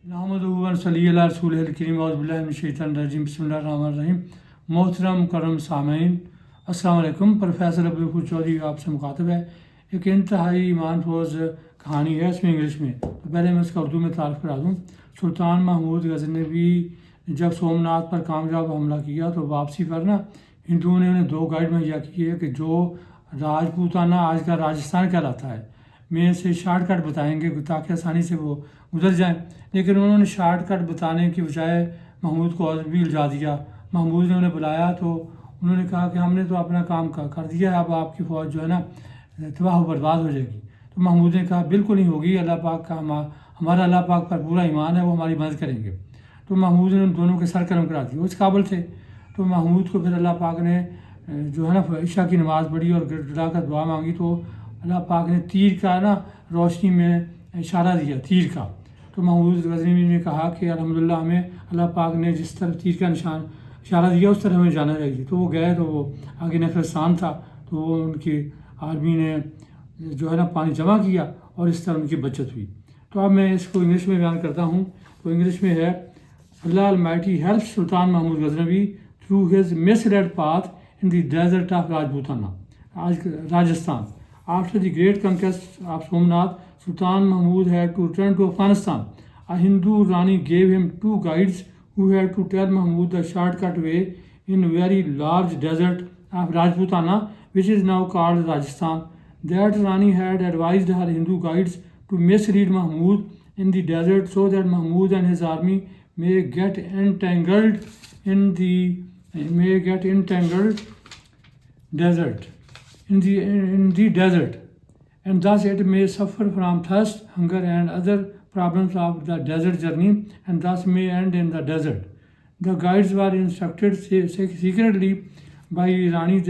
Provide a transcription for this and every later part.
नहमदुहु व नसल्ली अला रसूलिहिल करीम औज़ु बिल्लाहि मिनश शैतानिर रजीम बिस्मिल्लाहिर रहमानिर रहीम। मोहतरम करम सामीन अस्सलाम वालेकुम। प्रोफेसर अब्दुल चौधरी आपसे मुखातब है। एक इंतहाई ईमानफरोज़ कहानी है, इसमें इंग्लिश में, तो पहले मैं इसका उर्दू में तारीफ़ करा दूँ। सुल्तान महमूद गज़नवी जब सोमनाथ पर कामयाब हमला किया तो वापसी पर ना हिंदुओं ने उन्हें 2 गाइड मुहैया किए कि जो राजपूताना आज का राजस्थान कहलाता है में से शॉर्टकट बताएंगे ताकि आसानी से वो गुजर जाएं। लेकिन उन्होंने शॉर्टकट बताने की बजाय महमूद को और भी उलझा दिया। महमूद ने उन्हें बुलाया तो उन्होंने कहा कि हमने तो अपना काम कर दिया है, अब आपकी फ़ौज जो है ना तबाह बर्बाद हो जाएगी। तो महमूद ने कहा बिल्कुल नहीं होगी, अल्लाह पाक का हमारा अल्लाह पाक पर पूरा ईमान है, वो हमारी मदद करेंगे। तो महमूद ने उन दोनों के सर कर्म करा दिए, वो इस काबिल थे। तो महमूद को फिर अल्लाह पाक ने जो है ना ईशा की नमाज़ पढ़ी और गिड़गिड़ा कर दुआ मांगी तो अल्लाह पाक ने तीर का ना रोशनी में इशारा दिया, तीर का। तो महमूद गज़नवी ने कहा कि अल्हम्दुलिल्लाह हमें अल्लाह पाक ने जिस तरफ तीर का निशान इशारा दिया उस तरफ हमें जाना चाहिए। तो वो गए, तो वो आगे नखरस्तान था, तो वो उनकी आर्मी ने जो है ना पानी जमा किया और इस तरह उनकी बचत हुई। तो अब मैं इसको इंग्लिश में बयान करता हूँ। तो इंग्लिश में है, Allah almighty help Sultan Mahmud Ghaznavi through his misled path in the desert of Rajputana, Rajasthan. After the great conquest of Somnath, Sultan Mahmud had to return to Afghanistan. A Hindu Rani gave him 2 guides who had to tell Mahmud the shortcut way in a very large desert of Rajputana, which is now called Rajasthan. That Rani had advised her Hindu guides to mislead Mahmud in the desert so that Mahmud and his army may get entangled in the desert, in the desert, and thus it may suffer from thirst, hunger, and other problems of the desert journey, and thus may end in the desert. The guides were instructed secretly by Rani,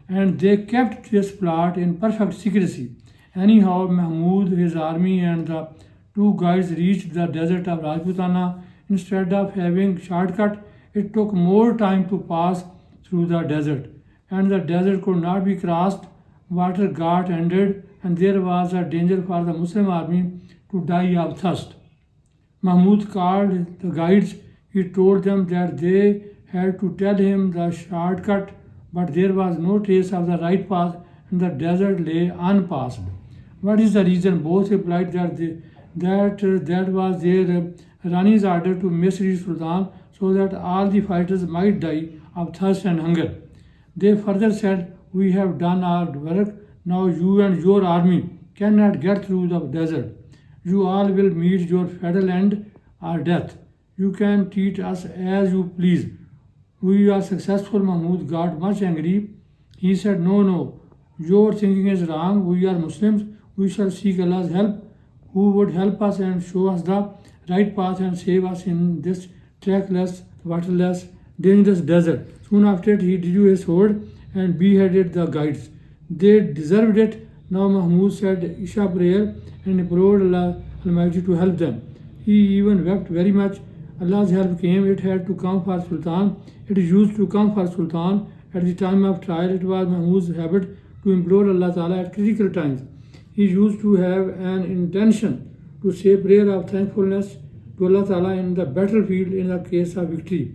and they kept this plot in perfect secrecy. Anyhow, Mahmud, his army, and the 2 guides reached the desert of Rajputana. Instead of having shortcut, it took more time to pass through the desert, and the desert could not be crossed. Water got ended, and there was a danger for the Muslim army to die of thirst. Mahmud called the guides. He told them that they had to tell him the shortcut, but there was no trace of the right path, and the desert lay unpassed. What is the reason? Both replied that was their Rani's order to mislead Sultan so that all the fighters might die of thirst and hunger. They further said, we have done our work, now you and your army cannot get through the desert. You all will meet your fatal end or death. You can treat us as you please. We are successful. Mahmud got much angry. He said, no, your thinking is wrong. We are Muslims. We shall seek Allah's help, who would help us and show us the right path and save us in this trackless, waterless, dangerous desert. Soon after it, he drew his sword and beheaded the guides. They deserved it. Now Mahmud said Isha prayer and implored Allah Almighty to help them. He even wept very much. Allah's help came. It had to come for Sultan. It used to come for Sultan. At the time of trial, it was Mahmud's habit to implore Allah Ta'ala at critical times. He used to have an intention to say prayer of thankfulness to Allah Ta'ala in the battlefield in the case of victory.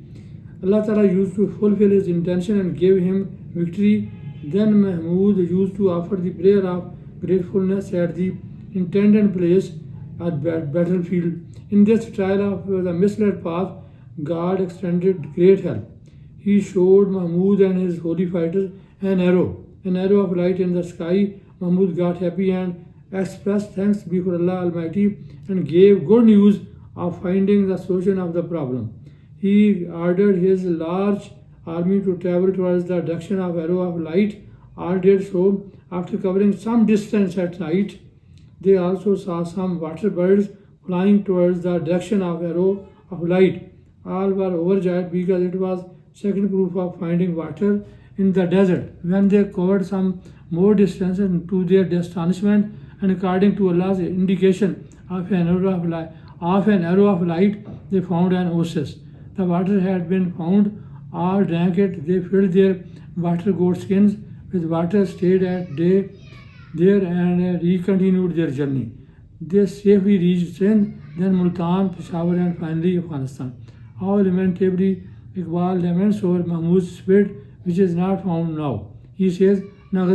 Allah Ta'ala used to fulfill his intention and gave him victory. Then Mehmood used to offer the prayer of gratefulness at the intended place at battlefield. In this trial of the misled path, God extended great help. He showed Mahmud and his holy fighters an arrow of light in the sky. Mahmud got happy and expressed thanks before Allah Almighty and gave good news of finding the solution of the problem. He ordered his large army to travel towards the direction of arrow of light. All did so. After covering some distance at night, they also saw some water birds flying towards the direction of arrow of light. All were overjoyed because it was second proof of finding water in the desert. When they covered some more distance to their astonishment, and according to Allah's indication of an arrow of light, they found an oasis. The water had been found. All drank it. They filled their water goat skins with water, stayed at day there, and continued their journey. They safely reached Sindh, then Multan, Peshawar, and finally Afghanistan. How lamentably Iqbal laments over Mahmud's spirit, which is not found now. He says, ना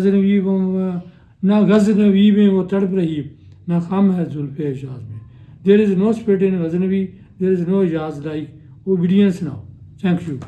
गजनवी में वो तड़प रही ना खम है जुल्फ़े एजाज में. There is no spirit in Ghaznavi, there is no Ijaz like obedience now. Thank you.